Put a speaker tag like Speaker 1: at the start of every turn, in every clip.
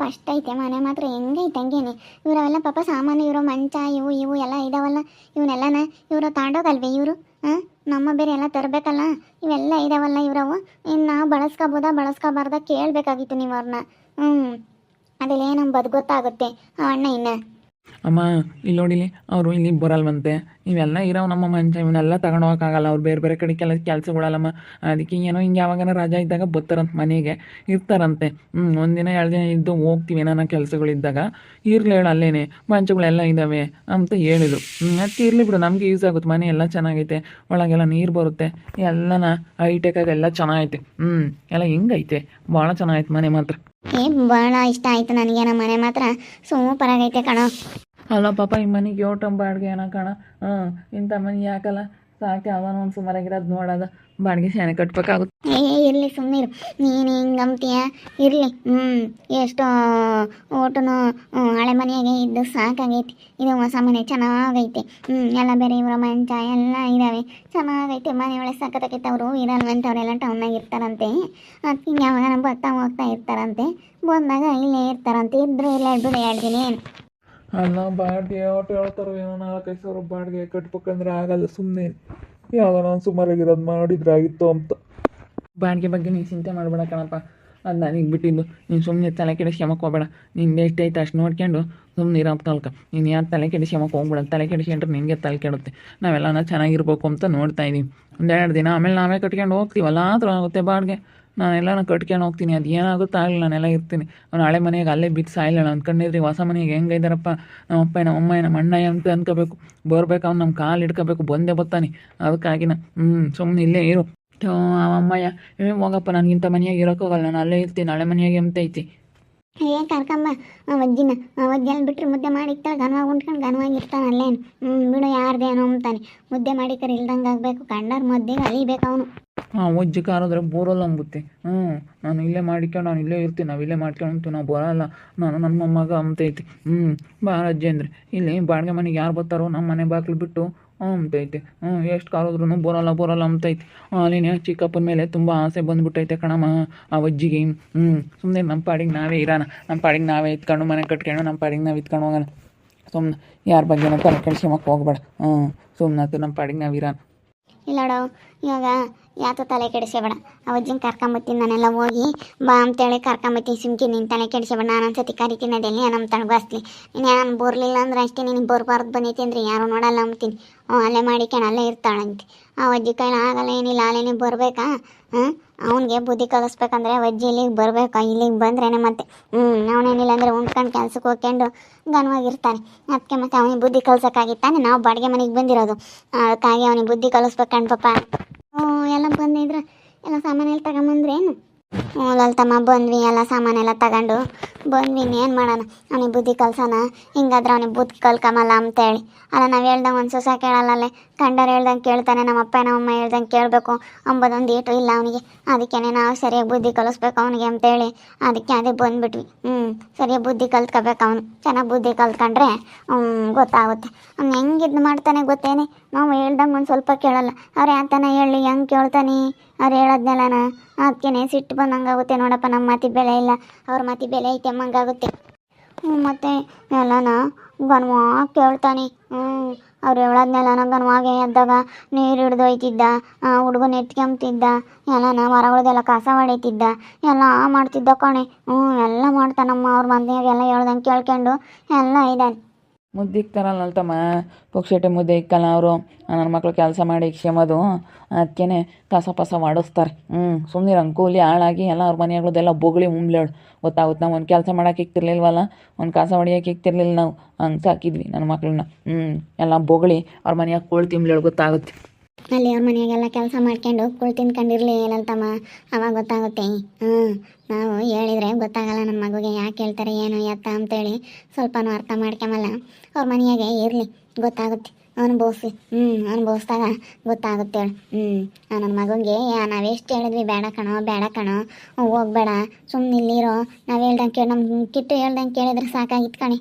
Speaker 1: First ಐತೆ ಮನೆ ಮಾತ್ರ ಹೆಂಗೈತೆ ಹಂಗೇನೆ. ಇವರವೆಲ್ಲ ಪಾಪ ಸಾಮಾನು ಇರೋ ಮಂಚ ಇವು ಎಲ್ಲ ಇದಾವಲ್ಲ, ಇವನ್ನೆಲ್ಲನ ಇವರು ತಾಂಡೋಗಲ್ವೇ ಇವರು? ಹಾಂ, ನಮ್ಮ ಬೇರೆ ಎಲ್ಲ ತರಬೇಕಲ್ಲ, ಇವೆಲ್ಲ ಇದಾವಲ್ಲ ಇವ್ರವು. ಇನ್ನು ನಾವು ಬಳಸ್ಕೋಬಾರ್ದ ಕೇಳಬೇಕಾಗಿತ್ತು ನೀವು ಅವ್ರನ್ನ. ಅದೆಲ್ಲ ನಮ್ಗೆ ಬದು ಗೊತ್ತಾಗುತ್ತೆ ಅಣ್ಣ. ಇನ್ನು
Speaker 2: ಅಮ್ಮ ಇಲ್ಲಿ ನೋಡಿಲಿ, ಅವರು ಇಲ್ಲಿ ಬರಲ್ವಂತೆ. ಇವೆಲ್ಲ ಇರೋವು ನಮ್ಮ ಮಂಚ, ಇವನ್ನೆಲ್ಲ ತಗೊಂಡು ಹೋಗೋಕ್ಕಾಗಲ್ಲ. ಅವ್ರು ಬೇರೆ ಬೇರೆ ಕಡೆ ಕೆಲಸಗಳಲ್ಲಮ್ಮ. ಅದಕ್ಕೆ ಏನೋ ಹಿಂಗೆ ಯಾವಾಗನ ರಜಾ ಇದ್ದಾಗ ಬರ್ತಾರಂತೆ, ಮನೆಗೆ ಇರ್ತಾರಂತೆ. ಒಂದಿನ 2 ದಿನ ಇದ್ದು ಹೋಗ್ತೀವಿ ಏನಾನ ಕೆಲಸಗಳಿದ್ದಾಗ. ಇರ್ಲಿ ಹೇಳು, ಅಲ್ಲೇನೆ ಮಂಚಗಳೆಲ್ಲ ಇದ್ದಾವೆ ಅಂತ ಹೇಳಿದ್ರು. ಅದಕ್ಕೆ ಇರಲಿ ಬಿಡು, ನಮಗೆ ಯೂಸ್ ಆಗುತ್ತೆ. ಮನೆ ಎಲ್ಲ ಚೆನ್ನಾಗೈತೆ, ಒಳಗೆಲ್ಲ ನೀರು ಬರುತ್ತೆ, ಎಲ್ಲನ ಹೈಟೆಕಾಗಿ ಎಲ್ಲ ಚೆನ್ನಾಗೈತೆ. ಎಲ್ಲ ಹಿಂಗೈತೆ, ಭಾಳ ಚೆನ್ನಾಗೈತೆ ಮನೆ ಮಾತ್ರ.
Speaker 1: ಭಾಳ ಇಷ್ಟ ಆಯಿತು ನನಗೆ. ನಮ್ಮ ಮನೆ ಮಾತ್ರ ಸೂಪರ್ ಆಗೈತೆ ಕಣೋ.
Speaker 2: ಅಲ್ಲ ಪಾಪ, ಈ ಮನೆಗೆ ಯೋಟಂ ಬಾಡಿಗೆ ಏನೋ ಕಣ. ಇಂಥ ಮನೆ ಯಾಕಲ್ಲ, ಸಾಕೆ ಅವನ ಒಂದು ಸುಮಾರಾಗಿರೋದು ನೋಡೋದು. ಬಾಡಿಗೆ ಶಾನೆ ಕಟ್ಬೇಕಾಗುತ್ತೆ.
Speaker 1: ಇರಲಿ ಸುಮ್ಮನಿರು, ನೀನು ಹಿಂಗಂತೀಯ ಇರಲಿ. ಎಷ್ಟು ಓಟನು ಹಳೆ ಮನೆಯಾಗೆ ಇದ್ದು ಸಾಕಾಗೈತಿ. ಇದು ಹೊಸ ಮನೆ ಚೆನ್ನಾಗೈತೆ. ಎಲ್ಲ ಬೇರೆ ಇವರ ಮಂಚ ಎಲ್ಲ ಇದ್ದಾವೆ, ಚೆನ್ನಾಗೈತೆ. ಮನೆ ಒಳ್ಳೆ ಸಕ್ಕತ್ತಾಗೈತೆ. ಅವರು ಇರಲ್ವಂತವ್ರೆಲ್ಲ ಟೌನ್ನಾಗ ಇರ್ತಾರಂತೆ. ಅದಕ್ಕೆ ಯಾವಾಗ ಬರ್ತಾ ಹೋಗ್ತಾ ಇರ್ತಾರಂತೆ, ಬಂದಾಗ ಇಲ್ಲೇ ಇರ್ತಾರಂತೆ. ಇದ್ರು ಇಲ್ಲ ಬಿಡು 2 ದಿನ. ಏನು
Speaker 2: ಅಲ್ಲ, ಬಾಡಿಗೆ ಒಟ್ಟು ಹೇಳ್ತಾರೋ ಏನೋ 4-5 ಸಾವಿರ ಬಾಡಿಗೆ ಕಟ್ಬೇಕಂದ್ರೆ ಆಗಲ್ಲ. ಸುಮ್ಮನೆ ಯಾವುದೋ ನಾನು ಸುಮಾರಾಗಿರೋದು ಮಾಡಿದ್ರೆ ಆಗಿತ್ತು ಅಂತ. ಬಾಡಿಗೆ ಬಗ್ಗೆ ನೀನು ಚಿಂತೆ ಮಾಡಬೇಡ ಕಣಪ್ಪ, ಅದು ನನಗೆ ಬಿಟ್ಟಿದ್ದು. ನೀನು ಸುಮ್ಮನೆ ತಲೆ ಕೆಡಿಸ್ಕೊಂಬಕ್ಕೆ ಹೋಗ್ಬೇಡ. ನಿಂದು ಎಷ್ಟೈತೆ ಅಷ್ಟು ನೋಡ್ಕೊಂಡು ಸುಮ್ಮನೆ ಇರೋ ಕಲ್ಕ. ನೀನು ಯಾರು ತಲೆ ಕೆಡಿಸ್ಕೊಂಬಕ್ಕೆ ಹೋಗ್ಬೇಡ. ತಲೆ ಕೆಡಿಸ್ಕೊಂಡ್ರೆ ನಿನಗೆ ತಲೆ ಕೆಡುತ್ತೆ. ನಾವೆಲ್ಲ ಚೆನ್ನಾಗಿರ್ಬೇಕು ಅಂತ ನೋಡ್ತಾ ಇದ್ದೀವಿ. 1-2 ದಿನ ಆಮೇಲೆ ನಾವೇ ಕಟ್ಕೊಂಡು ಹೋಗ್ತೀವಲ್ಲ, ಆ ಥರ ಆಗುತ್ತೆ ಬಾಡಿಗೆ. ನಾನೆಲ್ಲ ಕಟ್ಕೊಂಡು ಹೋಗ್ತೀನಿ. ಅದು ಏನಾಗುತ್ತೋ ಆಗಲಿ, ನಾನೆಲ್ಲ ಇರ್ತೀನಿ. ಅವ್ನು ಹಳೆ ಮನೆಗೆ ಅಲ್ಲೇ ಬಿಟ್ಟು ಸಾಯಿಲ್ಲ ಅಂದ್ಕೊಂಡಿದ್ರಿ. ಹೊಸ ಮನೆಗೆ ಹೆಂಗೆ ಇದ್ದಾರಪ್ಪ ನಮ್ಮಪ್ಪ ನಮ್ಮಮ್ಮ ನಮ್ಮ ಅಣ್ಣ ಅಂತ ಅನ್ಕೋಬೇಕು. ಬರ್ಬೇಕು, ಅವ್ನು ನಮ್ಮ ಕಾಲು ಹಿಡ್ಕೋಬೇಕು, ಬಂದೇ ಬರ್ತಾನೆ. ಅದಕ್ಕಾಗಿನ ಸುಮ್ಮನೆ ಇಲ್ಲೇ ಇರು. ಅಮ್ಮಯ್ಯ ಹೋಗಪ್ಪ, ನನಗಿಂತ ಮನೆಯಾಗ ಇರೋಕ್ಕೋಗಲ್ಲ, ನಾನು ಅಲ್ಲೇ ಇರ್ತೀನಿ. ಹಳೆ ಮನೆಯಾಗೆ ಎಂತೈತಿ.
Speaker 1: ಕರ್ಕಂಬ ಅಜ್ಜಿನ. ಅಜ್ಜಲ್ಲಿ ಬಿಟ್ಟರೆ ಮುದ್ದೆ ಮಾಡಿಕ್ತಾಳೆ, ಘನವಾಗಿ ಉಂಟ್ಕೊಂಡು ಘನವಾಗಿರ್ತಾನೆ ಅಲ್ಲೇನು. ಬಿಡು, ಯಾರ್ದೇನೋ ಅಂತಾನೆ. ಮುದ್ದೆ ಮಾಡಿಕರೆ ಇಲ್ದಂಗೆ ಆಗಬೇಕು. ಕಂಡಾರ ಮುದ್ದೆಗೆ ಅಲಿಬೇಕು ಅವನು.
Speaker 2: ಒಜ್ಜಿ ಕಾರಾದ್ರೆ ಬೋರಲ್ಲ ಅಂಬುತ್ತೆ. ನಾನು ಇಲ್ಲೇ ಮಾಡಿಕೊಂಡು ನಾನು ಇಲ್ಲೇ ಇರ್ತೀನಿ, ನಾವು ಇಲ್ಲೇ ಮಾಡ್ಕೊಂಡು ನಾವು ಬರೋಲ್ಲ, ನಾನು ನನ್ನ ಮೊಮ್ಮಗ ಅಂತೈತಿ. ಬಾರ ಅಜ್ಜಿ ಅಂದರೆ ಇಲ್ಲಿ ಬಾಡಿಗೆ ಮನೆಗೆ ಯಾರು ಬರ್ತಾರೋ ನಮ್ಮ ಮನೆ ಬಾಗಿಲು ಬಿಟ್ಟು ಅಂತೈತೆ. ಎಷ್ಟು ಕಾಲಿದ್ರೂ ಬರೋಲ್ಲ ಅಂತೈತಿ. ಅಲ್ಲಿನೇ ಚಿಕ್ಕಪ್ಪನ ಮೇಲೆ ತುಂಬ ಆಸೆ ಬಂದುಬಿಟ್ಟೈತೆ ಕಣಮ್ಮ ಆ ಅಜ್ಜಿಗೆ. ಸುಮ್ಮನೆ ನಮ್ಮ ಪಾಡಿಗೆ ನಾವೇ ಇರೋಣ, ನಮ್ಮ ಪಾಡಿಗೆ ನಾವೇ ಇತ್ಕೊಂಡು ಮನೆ ಕಟ್ಕೊಂಡು ನಮ್ಮ ಪಾಡಿಗೆ ನಾವು ಇತ್ಕೊಂಡು ಹೋಗೋಣ. ಸುಮ್ಮನೆ ಯಾರ ಬಗ್ಗೆನೂ ತಲೆ ಕೆಡಿಸ್ಕೊಂಬಕ್ಕೆ ಹೋಗ್ಬೇಡ. ಸುಮ್ಮನೆ ನಮ್ಮ ಪಾಡಿಗೆ ನಾವು ಇರೋಣ.
Speaker 1: ಇಲ್ಲೋಡು, ಇವಾಗ ಯಾತೋ ತಲೆ ಕೆಡಿಸ್ಬೇಡ. ಅಜ್ಜಿನ ಕರ್ಕೊಂಬತ್ತೀನಿ ನಾನೆಲ್ಲ ಹೋಗಿ ಬಾ ಅಂತೇಳಿ ಕರ್ಕೊಂಬತ್ತೀನಿ. ಸುಮ್ಕಿ ನೀನು ತಲೆ ಕೆಡಿಸ್ಬೇಡ. ನಾನು ಒಂದ್ಸತಿ ಕರಿತೀನಿ, ಅದೆಲ್ಲಿ ನಮ್ಮ ತಣಬಸ್ಲಿ. ನಾನು ಬರಲಿಲ್ಲ ಅಂದ್ರೆ ಅಷ್ಟೇ, ನಿನಗೆ ಬರಬಾರ್ದು ಬಂದೈತಿ ಅಂದರೆ ಯಾರು ನೋಡಲ್ಲ ಅಂತೀನಿ. ಅಲ್ಲೇ ಮಾಡಿಕೊಂಡು ಅಲ್ಲೇ ಇರ್ತಾಳಂತೆ. ಆ ಅಜ್ಜಿ ಕೈಲಿ ಆಗಲ್ಲ, ಏನಿಲ್ಲ, ಅಲ್ಲೇನೇ ಬರಬೇಕಾ? ಅವನಿಗೆ ಬುದ್ಧಿ ಕಲಿಸ್ಬೇಕಂದ್ರೆ ಅಜ್ಜಿ ಇಲ್ಲಿಗೆ ಬರಬೇಕಾ? ಇಲ್ಲಿಗೆ ಬಂದ್ರೇನೆ ಮತ್ತೆ ಅವನೇನಿಲ್ಲ ಅಂದರೆ ಉಂಡ್ಕೊಂಡು ಕೆಲ್ಸಕ್ಕೆ ಹೋಗ್ಕೊಂಡು ಘನವಾಗಿರ್ತಾನೆ. ಅದಕ್ಕೆ ಮತ್ತೆ ಅವನಿಗೆ ಬುದ್ಧಿ ಕಲ್ಸೋಕ್ಕಾಗಿತ್ತಾನೆ ನಾವು ಬಾಡಿಗೆ ಮನೆಗೆ ಬಂದಿರೋದು. ಅದಕ್ಕಾಗಿ ಅವನಿಗೆ ಬುದ್ಧಿ ಕಲಿಸ್ಬೇಕಂಡು ಪಾಪ. ಎಲ್ಲ ಬಂದಿದ್ರೆ ಎಲ್ಲ ಸಾಮಾನೆಲ್ಲ ತಗೊಂಬಂದ್ರೇನು? ಲಲಿತಮ್ಮ ಬಂದ್ವಿ, ಎಲ್ಲ ಸಾಮಾನೆಲ್ಲ ತಗೊಂಡು ಬಂದ್ವಿ. ಇನ್ನೇನು ಮಾಡೋಣ, ಅವನಿಗೆ ಬುದ್ಧಿ ಕಲ್ಸೋಣ. ಹಿಂಗಾದ್ರೆ ಅವನಿಗೆ ಬುದ್ಧಿ ಕಲ್ಕಮಲ್ಲ ಅಂತೇಳಿ. ಅಲ್ಲ, ನಾವು ಹೇಳ್ದಂಗೆ ಒಂದು ಸೊಸ ಕೇಳಲ್ಲೇ, ಕಂಡರು ಹೇಳ್ದಂಗೆ ಕೇಳ್ತಾನೆ. ನಮ್ಮಪ್ಪ ನಮ್ಮಮ್ಮ ಹೇಳ್ದಂಗೆ ಕೇಳಬೇಕು ಅಂಬೋದೊಂದು ಏಟು ಇಲ್ಲ ಅವನಿಗೆ. ಅದಕ್ಕೇ ನಾವು ಸರಿಯಾಗಿ ಬುದ್ಧಿ ಕಲಿಸ್ಬೇಕು ಅವನಿಗೆ ಅಂತೇಳಿ ಅದಕ್ಕೆ ಅದೇ ಬಂದುಬಿಟ್ವಿ. ಸರಿಯಾಗಿ ಬುದ್ಧಿ ಕಲ್ತ್ಕೋಬೇಕು ಅವನು. ಚೆನ್ನಾಗಿ ಬುದ್ಧಿ ಕಲ್ತ್ಕೊಂಡ್ರೆ ಗೊತ್ತಾಗುತ್ತೆ. ಅವ್ನು ಹೆಂಗೆ ಇದು ಮಾಡ್ತಾನೆ ಗೊತ್ತೇನೆ. ನಾವು ಹೇಳ್ದಂಗೆ ಒಂದು ಸ್ವಲ್ಪ ಕೇಳಲ್ಲ. ಅವ್ರು ಯಾತನ ಹೇಳಿ ಹೆಂಗೆ ಕೇಳ್ತಾನೆ, ಅವ್ರು ಹೇಳೋದ್ನೆಲ್ಲನ. ಅದಕ್ಕೇ ಸಿಟ್ಟು ಬಂದಂಗಾಗುತ್ತೆ. ನೋಡಪ್ಪ, ನಮ್ಮ ಮಾತಿ ಬೆಲೆ ಇಲ್ಲ, ಅವ್ರ ಮಾತಿ ಬೆಲೆ ಐತೆ ಅಮ್ಮಂಗಾಗುತ್ತೆ. ಮತ್ತು ಎಲ್ಲನ ಗನ್ವಾಗಿ ಕೇಳ್ತಾನೆ. ಅವ್ರು ಹೇಳೋದ್ನೆಲ್ಲನ ಗನ್ವಾಗೆ ಎದ್ದಾಗ ನೀರು ಹಿಡ್ದು ಒಯ್ತಿದ್ದ, ಹುಡುಗನ ಎತ್ಕೊಂತಿದ್ದ, ಎಲ್ಲನ ಮರಗಳದೆಲ್ಲ ಕಸ ಹೊಡಿತಿದ್ದ, ಎಲ್ಲ ಮಾಡ್ತಿದ್ದ ಕಣೆ. ಎಲ್ಲ ಮಾಡ್ತಾನಮ್ಮ. ಅವ್ರ ಮನೆಯಾಗೆಲ್ಲ ಹೇಳ್ದಂಗೆ ಕೇಳ್ಕೊಂಡು ಎಲ್ಲ ಇದ್ದಾನೆ.
Speaker 2: ಮುದ್ದೆ ಇಕ್ತಾರಲ್ಲ ಅಲ್ತಮ್ಮ, ಪುಕ್ಷಟೆ ಮುದ್ದೆ ಇಕ್ಕಲ್ಲ ಅವರು. ನನ್ನ ಮಕ್ಳು ಕೆಲಸ ಮಾಡಿ ಇಕ್ಸ್ಯಂಬೋದು. ಅದಕ್ಕೇ ಕಸ ಪಸ ಮಾಡಿಸ್ತಾರೆ. ಸುಮ್ಮನೆ ರಂಗೋಲಿ ಹಾಳಾಗಿ ಎಲ್ಲ ಅವ್ರ ಮನೆಗಳದೆಲ್ಲ ಬೊಗಳಿ ಉಂಬ್ಲೇಳು. ಗೊತ್ತಾಗುತ್ತೆ. ನಾವು ಒಂದು ಕೆಲಸ ಮಾಡೋಕೆ ಇಕ್ತಿರ್ಲಿಲ್ವಲ್ಲ, ಒಂದು ಕಸ ಹೊಡಿಯೋಕೆ ಇಕ್ತಿರ್ಲಿಲ್ಲ. ನಾವು ಹಂಗೆ ಸಾಕಿದ್ವಿ ನನ್ನ ಮಕ್ಳನ್ನ. ಎಲ್ಲ ಬೊಗಳಿ ಅವ್ರ ಮನೆಯಾಗ ಕೋಳಿ ತಿಂಬ್ಲೇಳು. ಗೊತ್ತಾಗುತ್ತೆ.
Speaker 1: ಅಲ್ಲಿ ಅವ್ರ ಮನೆಯಾಗೆಲ್ಲ ಕೆಲಸ ಮಾಡ್ಕೊಂಡು ಕುಳ್ ತಿನ್ಕೊಂಡಿರಲಿ ಏನಂತಮ್ಮ, ಅವಾಗ ಗೊತ್ತಾಗುತ್ತೆ. ನಾವು ಹೇಳಿದರೆ ಗೊತ್ತಾಗಲ್ಲ ನನ್ನ ಮಗುಗೆ. ಯಾಕೆ ಹೇಳ್ತಾರೆ ಏನು ಎತ್ತ ಅಂತೇಳಿ ಸ್ವಲ್ಪನೂ ಅರ್ಥ ಮಾಡ್ಕೊಂಬಲ್ಲ. ಅವ್ರ ಮನೆಯಾಗೆ ಇರಲಿ, ಗೊತ್ತಾಗುತ್ತೆ. ಅನುಭವಿಸಿ ಅನುಭವಿಸ್ದಾಗ ಗೊತ್ತಾಗುತ್ತೆ ಹೇಳು. ನನ್ನ ಮಗುಗೆ ನಾವೆಷ್ಟು ಹೇಳಿದ್ವಿ, ಬೇಡ ಕಣೋ ಹೋಗ್ಬೇಡ, ಸುಮ್ಮನೆ ಇಲ್ಲಿರೋ. ನಾವು ಹೇಳ್ದಂಗೆ ಕೇಳಿ, ನಮ್ಮ ಕಿಟ್ಟು ಹೇಳ್ದಂಗೆ ಕೇಳಿದ್ರೆ ಸಾಕಾಗಿತ್ತು ಕಣೆ.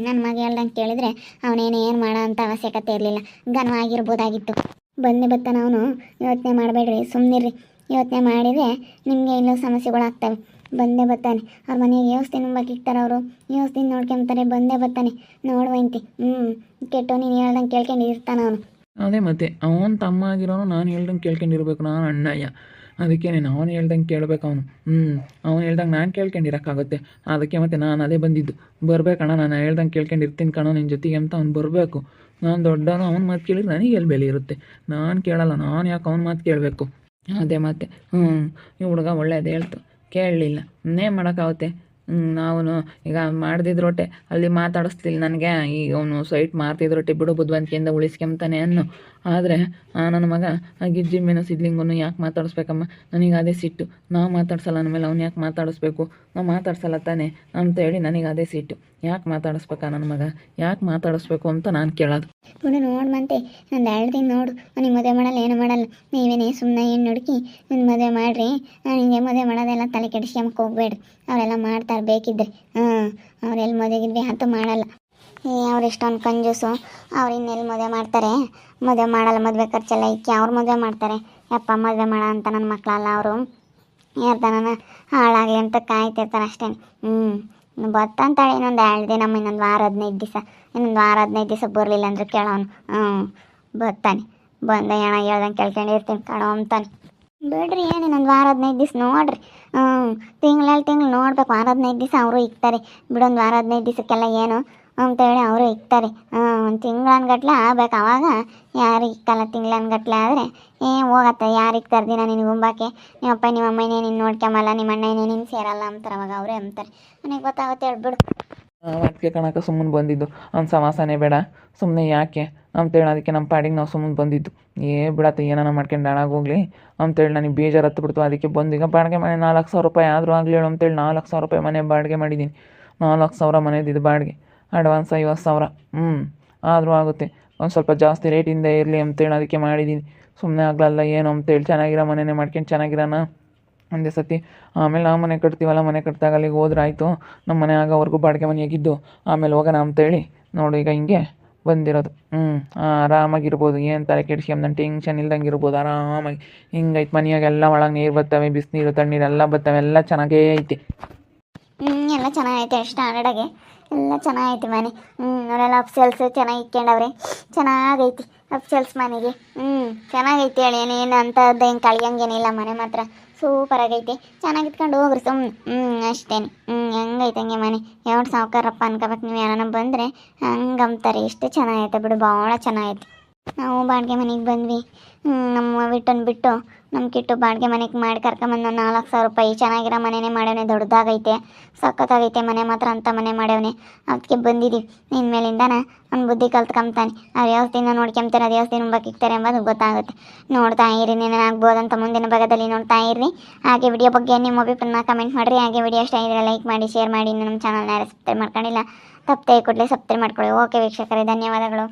Speaker 1: ನನ್ನ ಮಗ ಹೇಳ್ದಂಗೆ ಕೇಳಿದರೆ ಅವನೇನು ಮಾಡೋ ಅಂಥ ಅವಶ್ಯಕತೆ ಇರಲಿಲ್ಲ, ಘನವಾಗಿರ್ಬೋದಾಗಿತ್ತು. ಬಂದೇ ಬರ್ತಾನೆ ಅವನು. ಯೋಚನೆ ಮಾಡಬೇಡ್ರಿ, ಸುಮ್ಮನಿರ್ರಿ. ಯೋಚನೆ ಮಾಡಿದರೆ ನಿಮಗೆ ಇನ್ನೂ ಸಮಸ್ಯೆಗಳಾಗ್ತವೆ. ಬಂದೇ ಬರ್ತಾನೆ. ಅವ್ರ ಮನೆಗೆ ವ್ಯವಸ್ಥೆ ನಂಬಕ್ಕಿರ್ತಾರೆ ಅವರು, ವ್ಯವಸ್ಥೆ ನೋಡ್ಕೊಂತಾರೆ, ಬಂದೇ ಬರ್ತಾನೆ. ನೋಡುವಂತಿ ಕೆಟ್ಟೋ ನೀನು ಹೇಳ್ದಂಗೆ ಕೇಳ್ಕೊಂಡು ಇರ್ತಾನೆ ಅವನು.
Speaker 2: ಅದೇ ಮತ್ತೆ ಅವನ ತಮ್ಮ ಆಗಿರೋನು ನಾನು ಹೇಳ್ದಂಗೆ ಕೇಳ್ಕೊಂಡಿರ್ಬೇಕು, ನಾನು ಅಣ್ಣಯ್ಯ. ಅದಕ್ಕೆ ಅವನು ಹೇಳ್ದಂಗೆ ಕೇಳ್ಬೇಕು ಅವನು. ಅವ್ನು ಹೇಳ್ದಂಗೆ ನಾನು ಕೇಳ್ಕೊಂಡಿರೋಕ್ಕಾಗುತ್ತೆ. ಅದಕ್ಕೆ ಮತ್ತೆ ನಾನು ಅದೇ ಬಂದಿದ್ದು. ಬರ್ಬೇಕಣ್ಣ, ನಾನು ಹೇಳ್ದಂಗೆ ಕೇಳ್ಕೊಂಡಿರ್ತೀನಿ ಕಣೋ ನಿನ್ನ ಜೊತೆಗೆ ಅಂತ ಅವ್ನು ಬರಬೇಕು. ನಾನು ದೊಡ್ಡವನು, ಅವ್ನ ಮಾತು ಕೇಳಿದ್ರೆ ನನಗೆ ಎಲ್ಲಿ ಬೆಲೆ ಇರುತ್ತೆ? ನಾನು ಕೇಳಲ್ಲ, ನಾನು ಯಾಕೆ ಅವ್ನ ಮಾತು ಕೇಳಬೇಕು? ಅದೇ ಮತ್ತೆ ಈ ಹುಡುಗ ಒಳ್ಳೇದು ಹೇಳ್ತು, ಕೇಳಲಿಲ್ಲ, ಇನ್ನೇನು ಮಾಡೋಕ್ಕಾಗುತ್ತೆ? ನಾವು ಈಗ ಮಾಡ್ದಿದ್ರೊಟ್ಟೆ ಅಲ್ಲಿ ಮಾತಾಡಿಸ್ಲಿಲ್ಲ ನನಗೆ. ಈಗ ಅವನು ಸೈಟ್ ಮಾರ್ತಿದ್ರೊಟ್ಟೆ ಬಿಡು ಬುದ್ಧಿವಂತಿಕೆಯಿಂದ ಉಳಿಸ್ಕೊಂತಾನೆ ಅನ್ನು. ಆದರೆ ನನ್ನ ಮಗ ಆ ಗಿಜ್ಜಿ ಮೇನೋ ಸಿದ್ಲಿಂಗನ್ನು ಯಾಕೆ ಮಾತಾಡಿಸ್ಬೇಕಮ್ಮ? ನನಗೆ ಅದೇ ಸಿಟ್ಟು. ನಾವು ಮಾತಾಡ್ಸಲ್ಲ ಅಂದಮೇಲೆ ಅವ್ನು ಯಾಕೆ ಮಾತಾಡಿಸ್ಬೇಕು? ನಾವು ಮಾತಾಡ್ಸಲ್ಲ ತಾನೆ ಅಂತೇಳಿ ನನಗೆ ಅದೇ ಸಿಟ್ಟು. ಯಾಕೆ ಮಾತಾಡಿಸ್ಬೇಕಾ ನನ್ನ ಮಗ? ಯಾಕೆ ಮಾತಾಡಿಸ್ಬೇಕು ಅಂತ ನಾನು ಕೇಳೋದು.
Speaker 1: ಬಿಡು ನೋಡ್ಮಂತೆ, ಒಂದು 2 ದಿನ ನೋಡು. ನಿಮ್ಗೆ ಮದುವೆ ಮಾಡಲ್ಲ, ಏನು ಮಾಡಲ್ಲ. ನೀವೇನೇ ಸುಮ್ಮನೆ ಏನು ಹುಡುಕಿ ಒಂದು ಮದುವೆ ಮಾಡಿರಿ. ನಿಮಗೆ ಮದುವೆ ಮಾಡೋದೆಲ್ಲ ತಲೆ ಕೆಡಿಸ್ಕೊಂಬಕ್ಕೆ ಹೋಗ್ಬೇಡ್ರಿ. ಅವರೆಲ್ಲ ಮಾಡ್ತಾರೆ ಬೇಕಿದ್ರೆ. ಅವರೆಲ್ಲಿ ಮದುವೆಗಿದ್ವಿ ಅಂತೂ ಮಾಡಲ್ಲ. ಅವ್ರು ಎಷ್ಟೊಂದು ಕಂಜೂಸು. ಅವ್ರು ಇನ್ನೆಲ್ಲಿ ಮದುವೆ ಮಾಡ್ತಾರೆ? ಮದುವೆ ಮಾಡಲ್ಲ. ಮದುವೆ ಖರ್ಚೆಲ್ಲ ಇಕ್ಕಿ ಅವ್ರು ಮದುವೆ ಮಾಡ್ತಾರೆ. ಯಪ್ಪ ಮದುವೆ ಮಾಡ ಅಂತ ನನ್ನ ಮಕ್ಕಳಲ್ಲ ಅವರು. ಯಾರ್ದನ ಹಾಳಾಗಲಿ ಅಂತ ಕಾಯ್ತಿರ್ತಾರೆ ಅಷ್ಟೇ. ಬತ್ತಂತಾಳೆ ಇನ್ನೊಂದು 2 ದಿನ, ಇನ್ನೊಂದು ವಾರ 15 ದಿವಸ. ಇನ್ನೊಂದು ವಾರ 15 ದಿವಸ ಬರಲಿಲ್ಲ ಅಂದ್ರೆ ಕೇಳೋನು. ಬರ್ತಾನೆ. ಬಂದ ಏಣ ಹೇಳ್ದಂಗೆ ಕೇಳ್ಕೊಂಡಿರ್ತೀನಿ ಕಣೋ ಅಂತಾನೆ. ಬಿಡ್ರಿ, ಏನು ಇನ್ನೊಂದು ವಾರ 15 ದಿವಸ ನೋಡ್ರಿ. ತಿಂಗಳು ನೋಡ್ಬೇಕು. ವಾರ 15 ದಿವಸ ಅವರು ಇಕ್ತಾರೆ. ಬಿಡೊಂದು ವಾರ 15 ದಿವಸಕ್ಕೆಲ್ಲ ಏನು ಅಂತೇಳಿ ಅವರು ಇಕ್ತಾರೆ. ಒಂದು ತಿಂಗಳನ್ಗಟ್ಲೆ ಆಗ್ಬೇಕು. ಅವಾಗ ಯಾರು ಇಕ್ಕಲ್ಲ. ತಿಂಗಳನ್ಗಟ್ಲೆ ಆದರೆ ಹೋಗತ್ತೆ. ಯಾರು ಇಕ್ತಾರೆ ದಿನ ನಿನಗೆ ಗುಂಬಾಕೆ? ನಿಮ್ಮಪ್ಪ ನಿಮ್ಮಮ್ಮನೇ ನೀನು ನೋಡ್ಕೊಂಬಲ್ಲ, ನಿಮ್ಮ ಅಣ್ಣನೇ ನೀನು ಸೇರಲ್ಲ ಅಂತಾರೆ. ಅವಾಗ ಅವರೇ ಅಂತಾರೆ. ನನಗೆ ಗೊತ್ತಾಗುತ್ತೆ, ಹೇಳ್ಬಿಡು.
Speaker 2: ಅದಕ್ಕೆ ಕಣಕ್ಕೆ ಸುಮ್ಮನೆ ಬಂದಿದ್ದು. ಅವ್ನು ಸಮಾಸನೇ ಬೇಡ, ಸುಮ್ಮನೆ ಯಾಕೆ ಅಂತೇಳಿ ಅದಕ್ಕೆ ನಮ್ಮ ಪಾಡಿಗೆ ನಾವು ಸುಮ್ಮನೆ ಬಂದಿದ್ದು. ಬಿಡತ್ತೆ, ಏನಾನ ಮಾಡ್ಕೊಂಡು ಹಾಳಾಗೋಗ್ಲಿ ಅಂತೇಳಿ ನನಗೆ ಬೇಜಾರು ಹತ್ತು. ಅದಕ್ಕೆ ಬಂದು ಈಗ ಬಾಡಿಗೆ ಮನೆ 4,00,000 ರೂಪಾಯಿ ಆದರೂ ಆಗಲಿ ಹೇಳು ಅಂತೇಳಿ 4,00,000 ರೂಪಾಯಿ ಮನೆ ಬಾಡಿಗೆ ಮಾಡಿದ್ದೀನಿ. 4,00,000 ಮನೆದಿದ್ದು ಬಾಡಿಗೆ, ಅಡ್ವಾನ್ಸ್ 50,000. ಆದರೂ ಆಗುತ್ತೆ. ಒಂದು ಸ್ವಲ್ಪ ಜಾಸ್ತಿ ರೇಟಿಂದ ಇರಲಿ ಅಂತೇಳಿ ಅದಕ್ಕೆ ಮಾಡಿದ್ದೀನಿ. ಸುಮ್ಮನೆ ಆಗಲಲ್ಲ ಏನು ಅಂತೇಳಿ ಚೆನ್ನಾಗಿರೋ ಮನೆಯೇ ಮಾಡ್ಕೊಂಡು ಚೆನ್ನಾಗಿರೋಣ ಒಂದೇ ಸತಿ. ಆಮೇಲೆ ನಾವು ಮನೆ ಕಟ್ತೀವಲ್ಲ, ಮನೆ ಕಟ್ಟಿದಾಗ ಅಲ್ಲಿಗೆ ಹೋದ್ರೆ ಆಯಿತು. ನಮ್ಮ ಮನೆ ಆಗೋವರೆಗೂ ಬಾಡಿಗೆ ಮನೆಯಾಗಿದ್ದು ಆಮೇಲೆ ಹೋಗೋಣ ಅಂತೇಳಿ ನೋಡು ಈಗ ಹಿಂಗೆ ಬಂದಿರೋದು. ಆರಾಮಾಗಿರ್ಬೋದು. ಏನು ತಲೆ ಕೆಡ್ಸ್ಕೊಂಡ್ ಟೆನ್ಷನ್ ಇಲ್ದಂಗೆ ಇರ್ಬೋದು ಆರಾಮಾಗಿ. ಹಿಂಗೈತೆ ಮನೆಯಾಗೆಲ್ಲ ಒಳಗೆ ನೀರು ಬರ್ತವೆ, ಬಿಸಿನೀರು ತಣ್ಣೀರು ಎಲ್ಲ ಬರ್ತವೆ. ಎಲ್ಲ ಚೆನ್ನಾಗೇ ಐತೆ.
Speaker 1: ಎಲ್ಲ ಚೆನ್ನಾಗೈತೆ. ಸ್ಟ್ಯಾಂಡರ್ಡಾಗೆ ಎಲ್ಲ ಚೆನ್ನಾಗೈತೆ ಮನೆ. ಅವರೆಲ್ಲ ಅಪ್ಸೆಲ್ಸ್ ಚೆನ್ನಾಗಿ ಇಕ್ಕೊಂಡವ್ರೆ. ಚೆನ್ನಾಗೈತಿ ಅಪ್ಸೆಲ್ಸ್ ಮನೆಗೆ. ಚೆನ್ನಾಗೈತೆ ಹೇಳಿ. ಏನು ಅಂಥದ್ದು ಹೆಂಗೆ ಕಳಿಯಂಗೇನಿಲ್ಲ. ಮನೆ ಮಾತ್ರ ಸೂಪರಾಗೈತೆ. ಚೆನ್ನಾಗಿ ಇಟ್ಕೊಂಡು ಹೋಗ್ರಿ ಸುಮ್ಮನೆ. ಅಷ್ಟೇನೆ. ಹೆಂಗೈತೆ ಹಂಗೆ ಮನೆ. ಯಾವ ಸಾವುಕಾರಪ್ಪ ಅನ್ಕೋಬೇಕು ನೀವು. ಯಾರನ್ನ ಬಂದರೆ ಹಂಗಂತಾರೆ. ಎಷ್ಟು ಚೆನ್ನಾಗೈತೆ ಬಿಡು, ಭಾಳ ಚೆನ್ನಾಗೈತೆ. ನಾವು ಬಾಡಿಗೆ ಮನೆಗೆ ಬಂದ್ವಿ. ನಮ್ಮ ವಿಟ್ಟನ್ನು ಬಿಟ್ಟು ನಮ್ಮ ಕಿಟ್ಟು ಬಾಡಿಗೆ ಮನೆಗೆ ಮಾಡಿ ಕರ್ಕೊಂಬಂದು 4,00,000 ರೂಪಾಯಿ ಚೆನ್ನಾಗಿರೋ ಮನೆಯೇ ಮಾಡ್ಯವನೆ. ದೊಡ್ಡದಾಗೈತೆ, ಸಖತ್ತಾಗೈತೆ ಮನೆ ಮಾತ್ರ. ಅಂಥ ಮನೆ ಮಾಡ್ಯವನೆ. ಅದಕ್ಕೆ ಬಂದಿದ್ದೀವಿ. ಇನ್ಮೇಲಿಂದಾನ ಅವ್ನು ಬುದ್ಧಿ ಕಲ್ತ್ಕೊಂತಾನೆ. ಆ ವ್ಯವಸ್ಥೆಯಿಂದ ನೋಡ್ಕೊಂತಾರೆ, ಅದು ವ್ಯವಸ್ಥೆ ನಂಬಕ್ಕಿರ್ತಾರೆ ಎಂಬುದು ಗೊತ್ತಾಗುತ್ತೆ. ನೋಡ್ತಾ ಇರಿ, ಏನಾಗ್ಬೋದಂತ ಮುಂದಿನ ಭಾಗದಲ್ಲಿ ನೋಡ್ತಾ ಇರ್ರಿ. ಹಾಗೆ ವಿಡಿಯೋ ಬಗ್ಗೆ ನಿಮ್ಮ ಅಭಿಪ್ರಾಯನ ಕಮೆಂಟ್ ಮಾಡಿರಿ. ಹಾಗೆ ವಿಡಿಯೋ ಇಷ್ಟ ಆಗಿದ್ರೆ ಲೈಕ್ ಮಾಡಿ, ಶೇರ್ ಮಾಡಿ. ನಮ್ಮ ಚಾನಲ್ನ ಸಬ್ಸ್ಕ್ರೈಬ್ ಮಾಡ್ಕೊಂಡಿಲ್ಲ, ತಪ್ಪದೆ ಕೂಡಲೇ ಸಬ್ಸ್ಕ್ರೈಬ್ ಮಾಡ್ಕೊಳ್ಳಿ. ಓಕೆ ವೀಕ್ಷಕರೇ, ಧನ್ಯವಾದಗಳು.